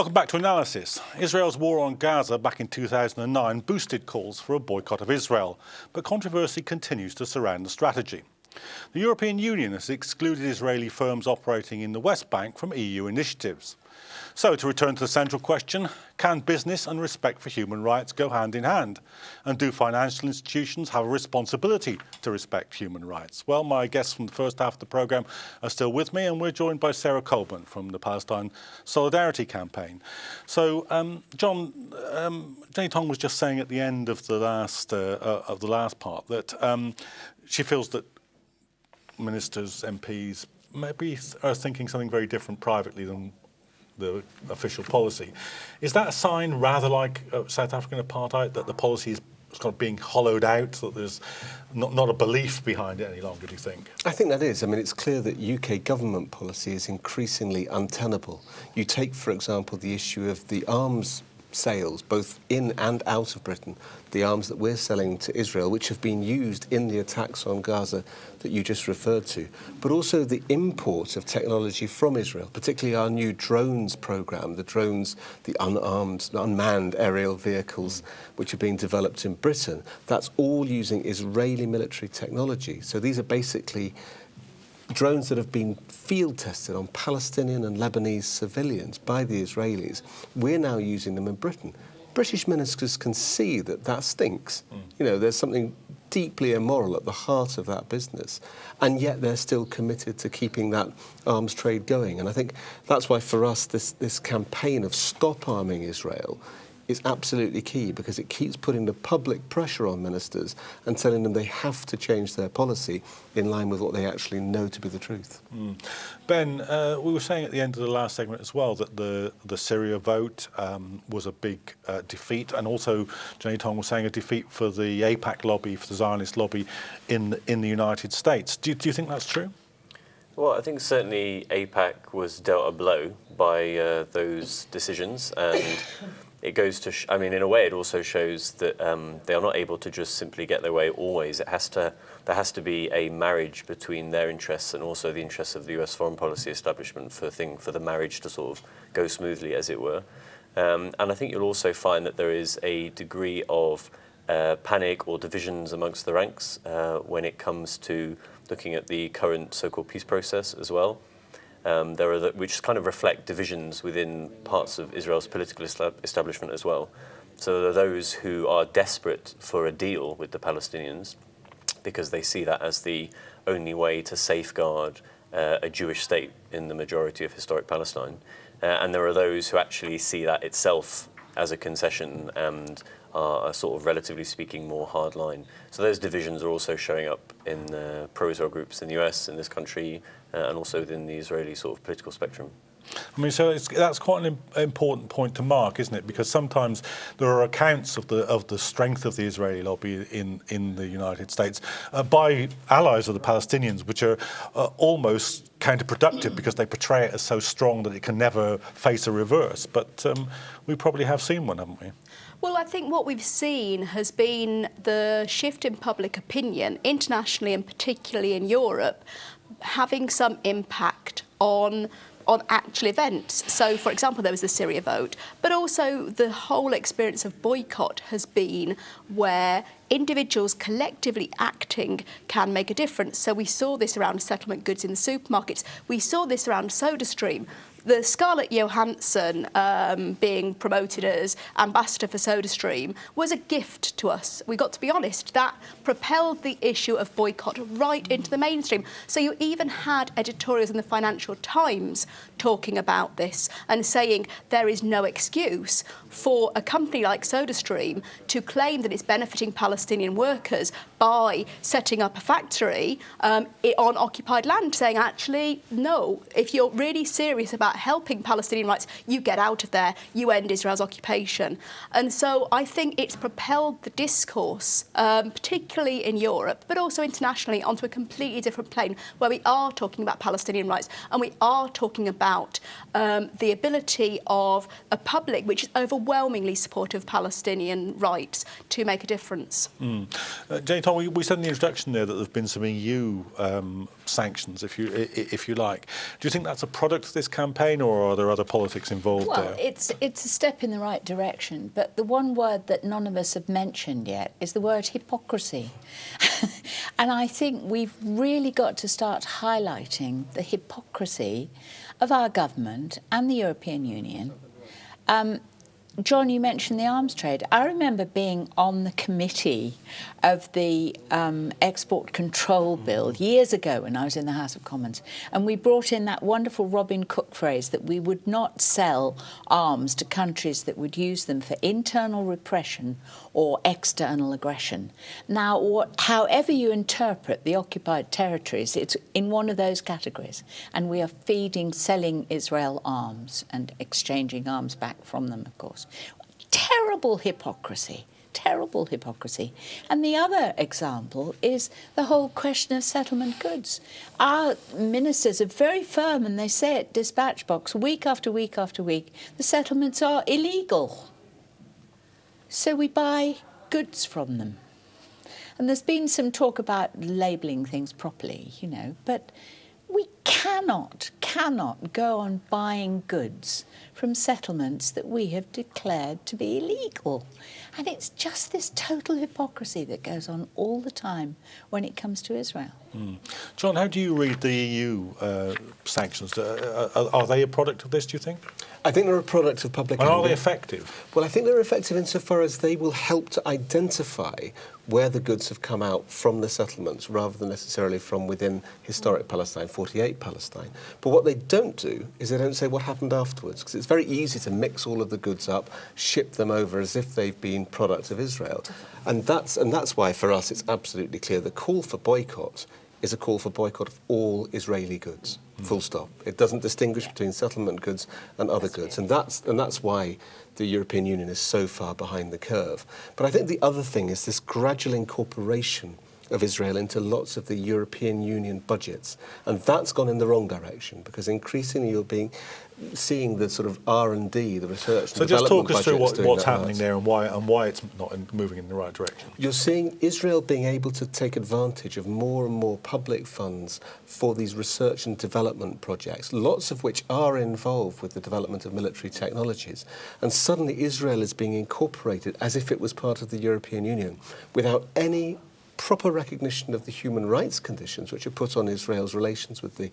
Welcome back to Analysis. Israel's war on Gaza back in 2009 boosted calls for a boycott of Israel, but controversy continues to surround the strategy. The European Union has excluded Israeli firms operating in the West Bank from EU initiatives. So, to return to the central question, can business and respect for human rights go hand in hand? And do financial institutions have a responsibility to respect human rights? Well, my guests from the first half of the programme are still with me, and we're joined by Sarah Coleman from the Palestine Solidarity Campaign. So, John, Jenny Tong was just saying at the end of the last part that she feels that ministers, MPs, maybe are thinking something very different privately than the official policy. Is that a sign, rather like South African apartheid, that the policy is kind of being hollowed out, that there's not a belief behind it any longer, do you think? I think that is. I mean, it's clear that UK government policy is increasingly untenable. You take, for example, the issue of the arms sales, both in and out of Britain, the arms that we're selling to Israel, which have been used in the attacks on Gaza that you just referred to, but also the import of technology from Israel, particularly our new drones program, the drones, the unmanned aerial vehicles which are being developed in Britain. That's all using Israeli military technology. So these are basically drones that have been field tested on Palestinian and Lebanese civilians by the Israelis. We're now using them in Britain. British ministers can see that that stinks. You know, there's something deeply immoral at the heart of that business, and yet they're still committed to keeping that arms trade going. And I think that's why for us this campaign of stop arming Israel is absolutely key, because it keeps putting the public pressure on ministers and telling them they have to change their policy in line with what they actually know to be the truth. Ben, we were saying at the end of the last segment as well that the Syria vote was a big defeat, and also Jenny Tong was saying a defeat for the AIPAC lobby, for the Zionist lobby in the United States. Do you think that's true? Well, I think certainly AIPAC was dealt a blow by those decisions, and it goes to, I mean, in a way, it also shows that they are not able to just simply get their way always. There has to be a marriage between their interests and also the interests of the US foreign policy establishment for the marriage to sort of go smoothly, as it were. And I think you'll also find that there is a degree of panic or divisions amongst the ranks when it comes to looking at the current so-called peace process as well. There are which kind of reflect divisions within parts of Israel's political establishment as well. So there are those who are desperate for a deal with the Palestinians because they see that as the only way to safeguard a Jewish state in the majority of historic Palestine. And there are those who actually see that itself as a concession and are sort of, relatively speaking, more hardline. So those divisions are also showing up in pro-Israel groups in the US, in this country, and also within the Israeli sort of political spectrum. I mean, so that's quite an important point to mark, isn't it? Because sometimes there are accounts of the strength of the Israeli lobby in the United States by allies of the Palestinians, which are almost counterproductive because they portray it as so strong that it can never face a reverse. But we probably have seen one, haven't we? Well, I think what we've seen has been the shift in public opinion, internationally and particularly in Europe, having some impact on actual events. So, for example, there was the Syria vote, but also the whole experience of boycott has been where individuals collectively acting can make a difference. So we saw this around settlement goods in the supermarkets. We saw this around SodaStream. The Scarlett Johansson being promoted as ambassador for SodaStream was a gift to us. We got to be honest, that propelled the issue of boycott right into the mainstream. So you even had editorials in the Financial Times talking about this and saying there is no excuse for a company like SodaStream to claim that it's benefiting Palestinian workers by setting up a factory on occupied land, saying actually, no, if you're really serious about helping Palestinian rights, you get out of there, you end Israel's occupation. And so I think it's propelled the discourse, particularly in Europe, but also internationally, onto a completely different plane, where we are talking about Palestinian rights and we are talking about the ability of a public which is overwhelmingly supportive of Palestinian rights to make a difference. Jenny Tom, we said in the introduction there that there have been some EU sanctions, if you like. Do you think that's a product of this campaign? campaign, or are there other politics involved Well, there? it's a step in the right direction, but the one word that none of us have mentioned yet is the word hypocrisy. And I think we've really got to start highlighting the hypocrisy of our government and the European Union. John, you mentioned the arms trade. I remember being on the committee of the export control bill years ago when I was in the House of Commons, and we brought in that wonderful Robin Cook phrase that we would not sell arms to countries that would use them for internal repression or external aggression. Now, however you interpret the occupied territories, it's in one of those categories, and we are selling Israel arms and exchanging arms back from them, of course. Terrible hypocrisy. Terrible hypocrisy. And the other example is the whole question of settlement goods. Our ministers are very firm, and they say at dispatch box week after week after week, the settlements are illegal. So we buy goods from them. And there's been some talk about labelling things properly, you know, but we cannot go on buying goods from settlements that we have declared to be illegal. And it's just this total hypocrisy that goes on all the time when it comes to Israel. John, how do you read the EU sanctions? Are they a product of this, do you think? I think they're a product of public And are they anger. effective? Well, I think they're effective insofar as they will help to identify where the goods have come out from the settlements rather than necessarily from within historic Palestine, 48 Palestine. But what they don't do is they don't say what happened afterwards, because it's very easy to mix all of the goods up, ship them over as if they've been products of Israel. And that's why for us it's absolutely clear the call for boycott is a call for boycott of all Israeli goods, full stop. It doesn't distinguish between settlement goods and other goods, and that's why the European Union is so far behind the curve. But I think the other thing is this gradual incorporation of Israel into lots of the European Union budgets, and that's gone in the wrong direction, because increasingly you're seeing the sort of R&D, the research and So just development talk us through budgets doing what's that happening there and why it's not moving in the right direction. You're seeing Israel being able to take advantage of more and more public funds for these research and development projects, lots of which are involved with the development of military technologies. And suddenly Israel is being incorporated as if it was part of the European Union without any proper recognition of the human rights conditions which are put on Israel's relations with the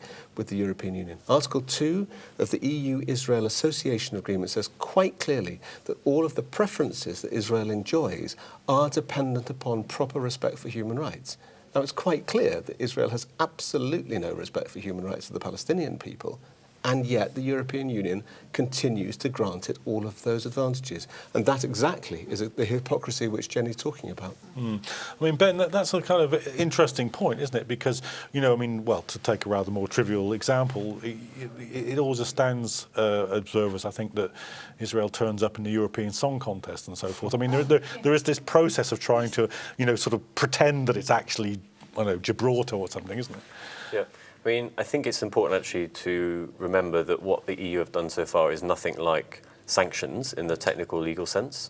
European Union. Article 2 of the EU-Israel Association Agreement says quite clearly that all of the preferences that Israel enjoys are dependent upon proper respect for human rights. Now, it's quite clear that Israel has absolutely no respect for human rights of the Palestinian people, and yet the European Union continues to grant it all of those advantages. And that exactly is the hypocrisy which Jenny's talking about. I mean, Ben, that's a kind of interesting point, isn't it? Because, you know, I mean, well, to take a rather more trivial example, it always astounds observers, I think, that Israel turns up in the European Song Contest and so forth. I mean, there is this process of trying to, you know, sort of pretend that it's actually, I don't know, Gibraltar or something, isn't it? Yeah. I mean, I think it's important actually to remember that what the EU have done so far is nothing like sanctions in the technical legal sense.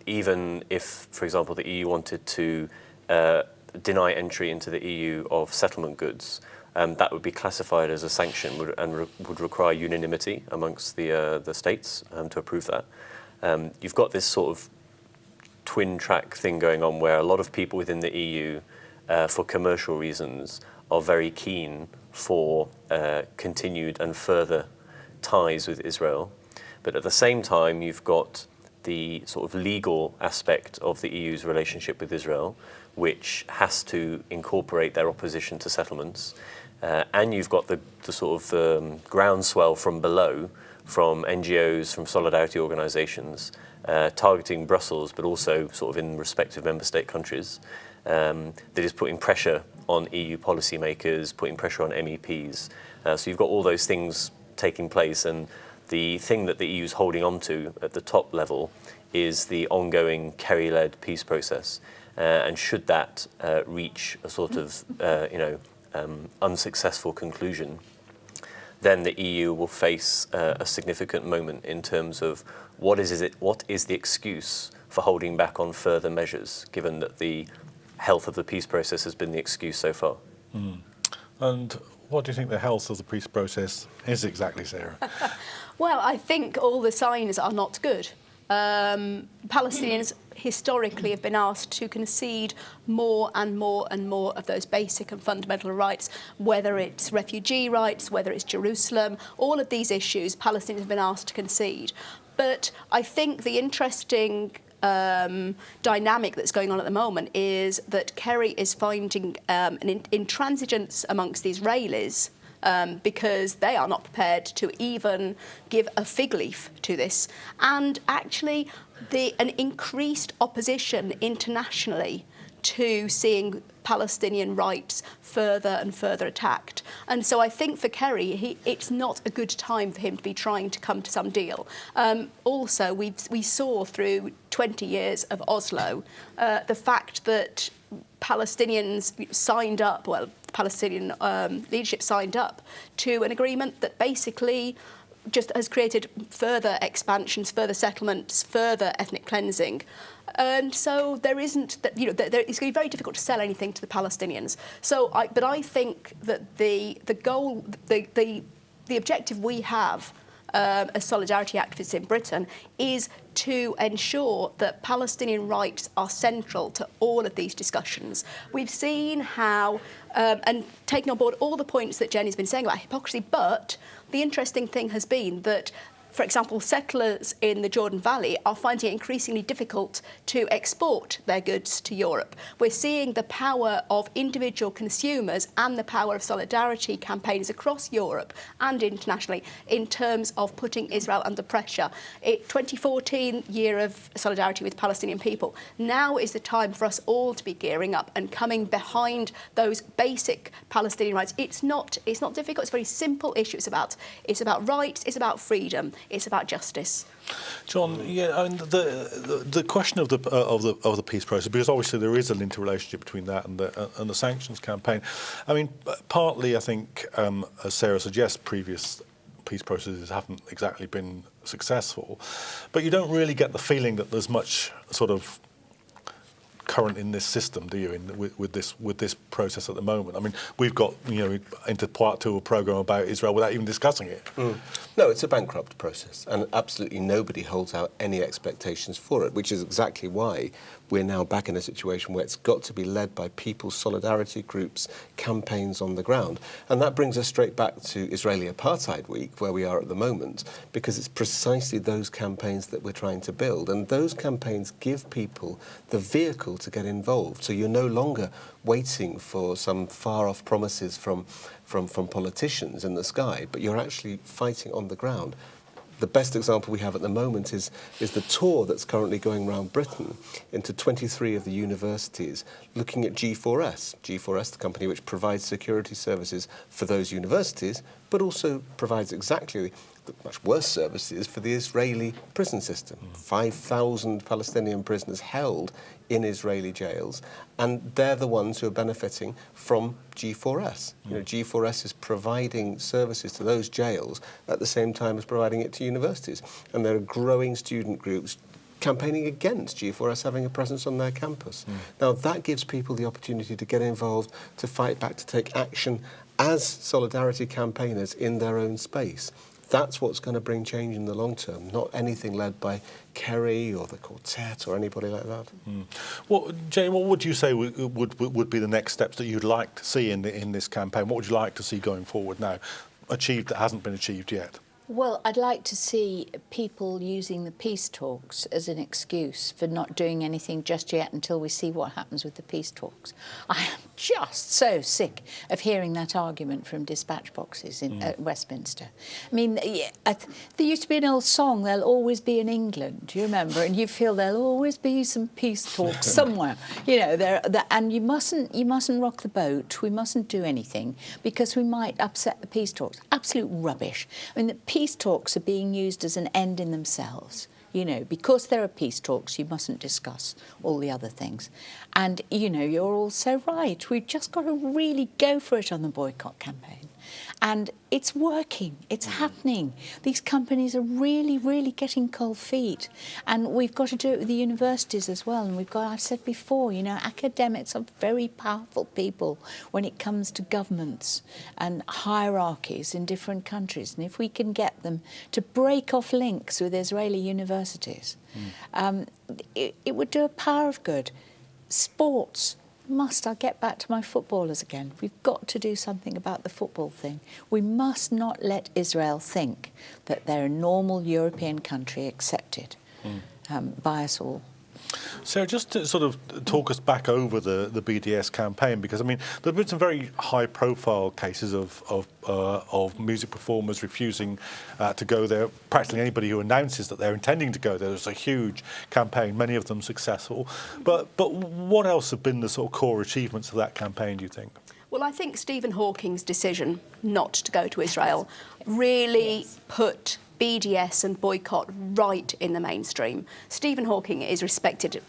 Even if, for example, the EU wanted to deny entry into the EU of settlement goods, that would be classified as a sanction and would require unanimity amongst the states to approve that. You've got this sort of twin track thing going on where a lot of people within the EU, for commercial reasons, are very keen for continued and further ties with Israel. But at the same time, you've got the sort of legal aspect of the EU's relationship with Israel, which has to incorporate their opposition to settlements. And you've got the sort of groundswell from below, from NGOs, from solidarity organisations, targeting Brussels, but also sort of in respective member state countries, that is putting pressure on EU policymakers, putting pressure on MEPs. So you've got all those things taking place, and the thing that the EU is holding on to at the top level is the ongoing Kerry-led peace process. And should that reach a sort of, unsuccessful conclusion, then the EU will face a significant moment in terms of what is the excuse for holding back on further measures, given that the health of the peace process has been the excuse so far. And what do you think the health of the peace process is exactly, Sarah? Well, I think all the signs are not good. Palestinians historically have been asked to concede more and more and more of those basic and fundamental rights, whether it's refugee rights, whether it's Jerusalem, all of these issues Palestinians have been asked to concede. But I think the interesting dynamic that's going on at the moment is that Kerry is finding an intransigence amongst the Israelis because they are not prepared to even give a fig leaf to this. And actually, an increased opposition internationally to seeing Palestinian rights further and further attacked. And so I think for Kerry, it's not a good time for him to be trying to come to some deal. Also, we saw through 20 years of Oslo the fact that Palestinians signed up, well, Palestinian leadership signed up to an agreement that basically just has created further expansions, further settlements, further ethnic cleansing. And so there isn't, it's going to be very difficult to sell anything to the Palestinians. But I think that the goal, the objective we have as solidarity activists in Britain is to ensure that Palestinian rights are central to all of these discussions. We've seen how, and taking on board all the points that Jenny's been saying about hypocrisy, but the interesting thing has been that, for example, settlers in the Jordan Valley are finding it increasingly difficult to export their goods to Europe. We're seeing the power of individual consumers and the power of solidarity campaigns across Europe and internationally in terms of putting Israel under pressure. 2014, year of solidarity with Palestinian people. Now is the time for us all to be gearing up and coming behind those basic Palestinian rights. It's not difficult. It's a very simple issue. It's about rights. It's about freedom. It's about justice. John, yeah, I mean, the question of the peace process, because obviously there is an interrelationship between that and the sanctions campaign. I mean, partly I think, as Sarah suggests, previous peace processes haven't exactly been successful, but you don't really get the feeling that there's much sort of current in this system, do you? With this process at the moment. I mean, we've got into part 2 of a programme about Israel without even discussing it. No, it's a bankrupt process, and absolutely nobody holds out any expectations for it, which is exactly why we're now back in a situation where it's got to be led by people's solidarity groups, campaigns on the ground. And that brings us straight back to Israeli Apartheid Week, where we are at the moment, because it's precisely those campaigns that we're trying to build. And those campaigns give people the vehicle to get involved. So you're no longer waiting for some far-off promises from politicians in the sky, but you're actually fighting on the ground. The best example we have at the moment is the tour that's currently going around Britain into 23 of the universities looking at G4S. G4S, the company which provides security services for those universities, but also provides exactly the much worse services for the Israeli prison system. 5,000 Palestinian prisoners held in Israeli jails, and they're the ones who are benefiting from G4S. G4S is providing services to those jails at the same time as providing it to universities. And there are growing student groups campaigning against G4S having a presence on their campus. Now, that gives people the opportunity to get involved, to fight back, to take action as solidarity campaigners in their own space. That's what's going to bring change in the long term, not anything led by Kerry or the Quartet or anybody like that. Well, Jane, what would you say would be the next steps that you'd like to see in this campaign? What would you like to see going forward now, achieved that hasn't been achieved yet? Well, I'd like to see people using the peace talks as an excuse for not doing anything just yet until we see what happens with the peace talks. I am just so sick of hearing that argument from dispatch boxes at Westminster. I mean, there used to be an old song, "There'll always be an England," do you remember? And you feel there'll always be some peace talks somewhere. And you mustn't rock the boat. We mustn't do anything because we might upset the peace talks. Absolute rubbish. I mean, the peace talks are being used as an end in themselves. Because there are peace talks, you mustn't discuss all the other things. And, you're all so right. We've just got to really go for it on the boycott campaign. And it's working, it's happening. These companies are really, really getting cold feet. And we've got to do it with the universities as well. And I've said before, you know, academics are very powerful people when it comes to governments and hierarchies in different countries. And if we can get them to break off links with Israeli universities, it would do a power of good. Sports. I'll get back to my footballers again. We've got to do something about the football thing. We must not let Israel think that they're a normal European country accepted by us all. So just to sort of talk us back over the BDS campaign, because I mean there have been some very high-profile cases of music performers refusing to go there. Practically anybody who announces that they're intending to go there, there's a huge campaign, many of them successful. But what else have been the sort of core achievements of that campaign, do you think? Well, I think Stephen Hawking's decision not to go to Israel really put BDS and boycott right in the mainstream. Stephen Hawking is respected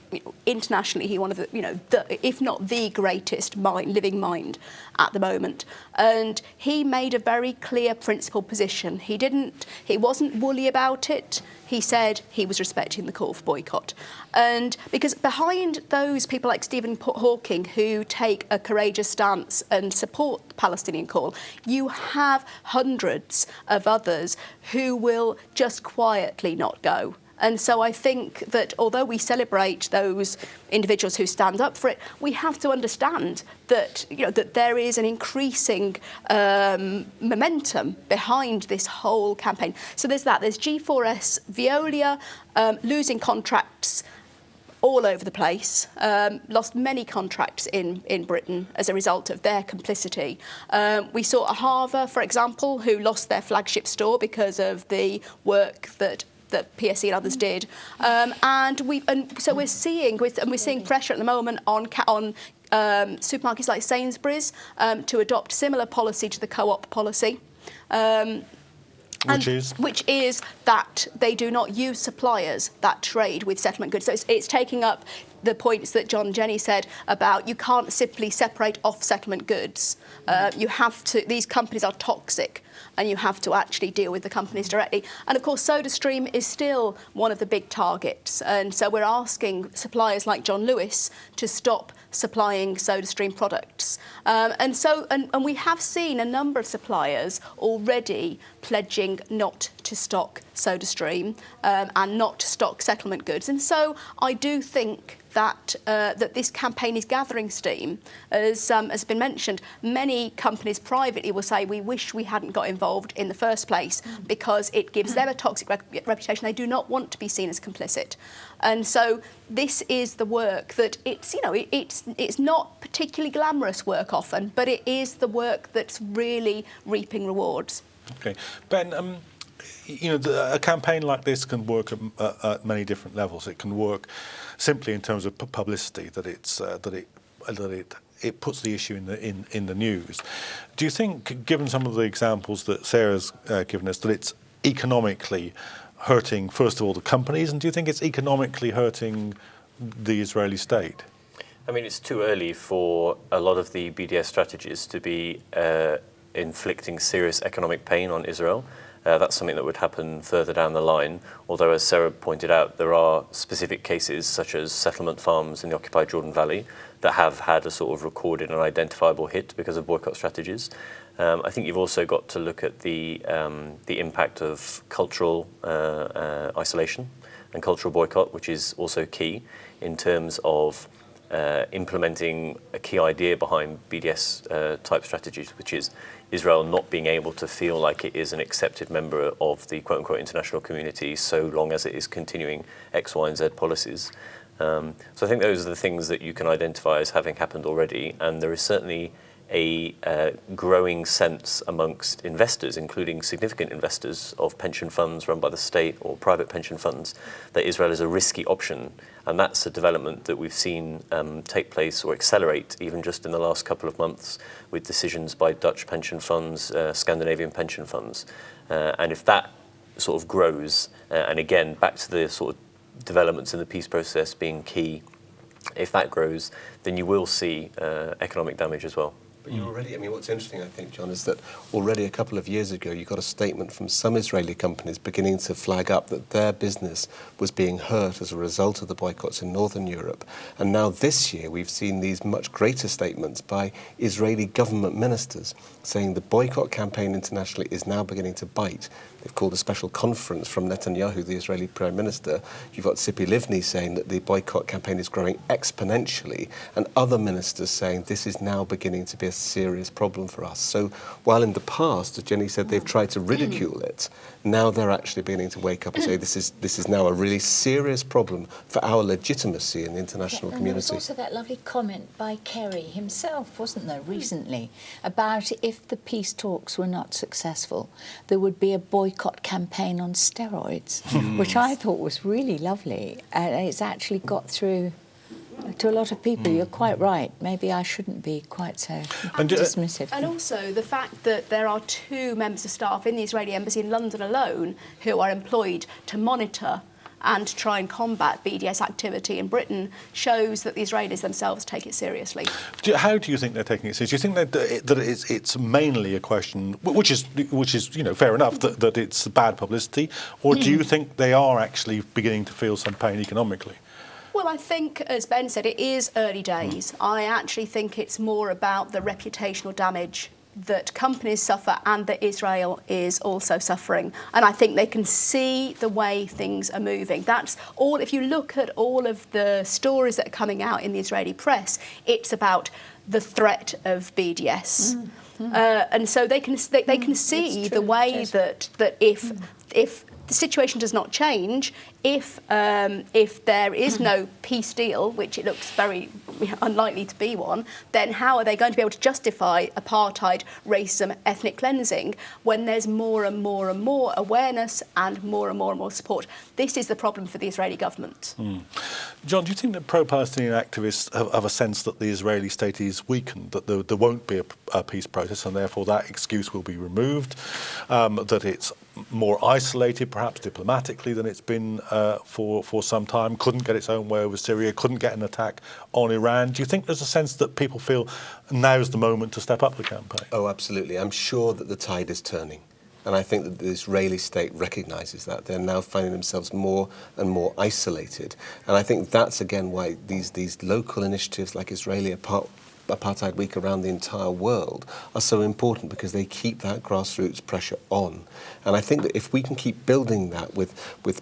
internationally. He's one of the, if not the greatest living mind at the moment. And he made a very clear principled position. He wasn't woolly about it. He said he was respecting the call for boycott. And because behind those people like Stephen Hawking who take a courageous stance and support the Palestinian call, you have hundreds of others who will just quietly not go. And so I think that although we celebrate those individuals who stand up for it, we have to understand that that there is an increasing momentum behind this whole campaign. So there's that. There's G4S, Veolia losing contracts all over the place, lost many contracts in Britain as a result of their complicity. We saw Ahava, for example, who lost their flagship store because of the work that PSE and others did, so we're seeing pressure at the moment on supermarkets like Sainsbury's to adopt similar policy to the co-op policy. Which is that they do not use suppliers that trade with settlement goods. So it's taking up the points that John Jenny said about you can't simply separate off settlement goods. You have to. These companies are toxic, and you have to actually deal with the companies directly. And of course, SodaStream is still one of the big targets, and so we're asking suppliers like John Lewis to stop supplying SodaStream products. And we have seen a number of suppliers already pledging not to stock SodaStream and not to stock settlement goods. And so I do think that this campaign is gathering steam. As has been mentioned, many companies privately will say we wish we hadn't got involved in the first place because it gives them a toxic reputation. They do not want to be seen as complicit. And so this is the work that it's not particularly glamorous work often, but it is the work that's really reaping rewards. Okay, Ben. A campaign like this can work at many different levels. It can work simply in terms of publicity, that it puts the issue in the news. Do you think, given some of the examples that Sarah's given us, that it's economically hurting, first of all, the companies, and do you think it's economically hurting the Israeli state? I mean, it's too early for a lot of the BDS strategies to be inflicting serious economic pain on Israel. That's something that would happen further down the line, although, as Sarah pointed out, there are specific cases such as settlement farms in the occupied Jordan Valley that have had a sort of recorded and identifiable hit because of boycott strategies. I think you've also got to look at the impact of cultural isolation and cultural boycott, which is also key in terms of implementing a key idea behind BDS type strategies, which is Israel not being able to feel like it is an accepted member of the quote-unquote international community so long as it is continuing X, Y, and Z policies. So I think those are the things that you can identify as having happened already, and there is certainly a growing sense amongst investors, including significant investors of pension funds run by the state or private pension funds, that Israel is a risky option. And that's a development that we've seen take place or accelerate even just in the last couple of months with decisions by Dutch pension funds, Scandinavian pension funds. And if that sort of grows, and again, back to the sort of developments in the peace process being key, if that grows, then you will see economic damage as well. But you're already, I mean, what's interesting, I think, John, is that already a couple of years ago, you got a statement from some Israeli companies beginning to flag up that their business was being hurt as a result of the boycotts in Northern Europe. And now this year, we've seen these much greater statements by Israeli government ministers saying the boycott campaign internationally is now beginning to bite. They've called a special conference from Netanyahu, the Israeli Prime Minister. You've got Tzipi Livni saying that the boycott campaign is growing exponentially, and other ministers saying this is now beginning to be a serious problem for us. So while in the past, as Jenny said, they've tried to ridicule it, now they're actually beginning to wake up and say this is now a really serious problem for our legitimacy in the international community. There was also that lovely comment by Kerry himself, wasn't there, recently, about if the peace talks were not successful, there would be a boycott campaign on steroids, which I thought was really lovely. And it's actually got through to a lot of people. You're quite right. Maybe I shouldn't be quite so dismissive. And also the fact that there are 2 members of staff in the Israeli embassy in London alone who are employed to monitor and try and combat BDS activity in Britain shows that the Israelis themselves take it seriously. How do you think they're taking it seriously? Do you think that it's mainly a question, which is fair enough, that it's bad publicity, or do you think they are actually beginning to feel some pain economically? Well, I think, as Ben said, it is early days. I actually think it's more about the reputational damage that companies suffer and that Israel is also suffering. And I think they can see the way things are moving. That's all. If you look at all of the stories that are coming out in the Israeli press, it's about the threat of BDS. And so they can see the way that if the situation does not change, if there is no peace deal, which it looks very unlikely to be one, then how are they going to be able to justify apartheid, racism, ethnic cleansing when there's more and more and more awareness and more support? This is the problem for the Israeli government. John, do you think that pro-Palestinian activists have a sense that the Israeli state is weakened, that there won't be a peace process and therefore that excuse will be removed, that it's more isolated perhaps diplomatically than it's been for some time, couldn't get its own way over Syria, couldn't get an attack on Iran? Do you think there's a sense that people feel now's the moment to step up the campaign? Oh, absolutely. I'm sure that the tide is turning. And I think that the Israeli state recognises that. They're now finding themselves more and more isolated. And I think that's, again, why these local initiatives like Israeli Apartheid Week around the entire world are so important, because they keep that grassroots pressure on. And I think that if we can keep building that with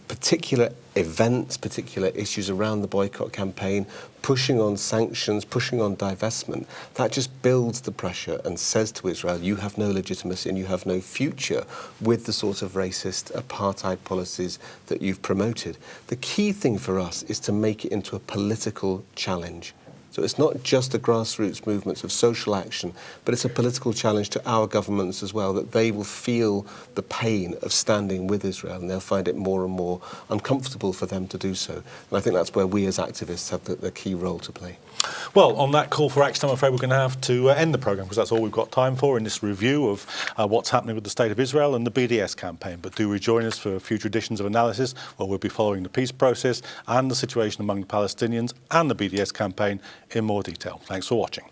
particular events, particular issues around the boycott campaign, pushing on sanctions, pushing on divestment, that just builds the pressure and says to Israel, you have no legitimacy and you have no future with the sort of racist apartheid policies that you've promoted. The key thing for us is to make it into a political challenge. So it's not just a grassroots movement of social action, but it's a political challenge to our governments as well, that they will feel the pain of standing with Israel and they'll find it more and more uncomfortable for them to do so. And I think that's where we as activists have the key role to play. Well, on that call for action, I'm afraid we're going to have to end the programme, because that's all we've got time for in this review of what's happening with the State of Israel and the BDS campaign. But do rejoin us for future editions of Analysis, where we'll be following the peace process and the situation among the Palestinians and the BDS campaign in more detail. Thanks for watching.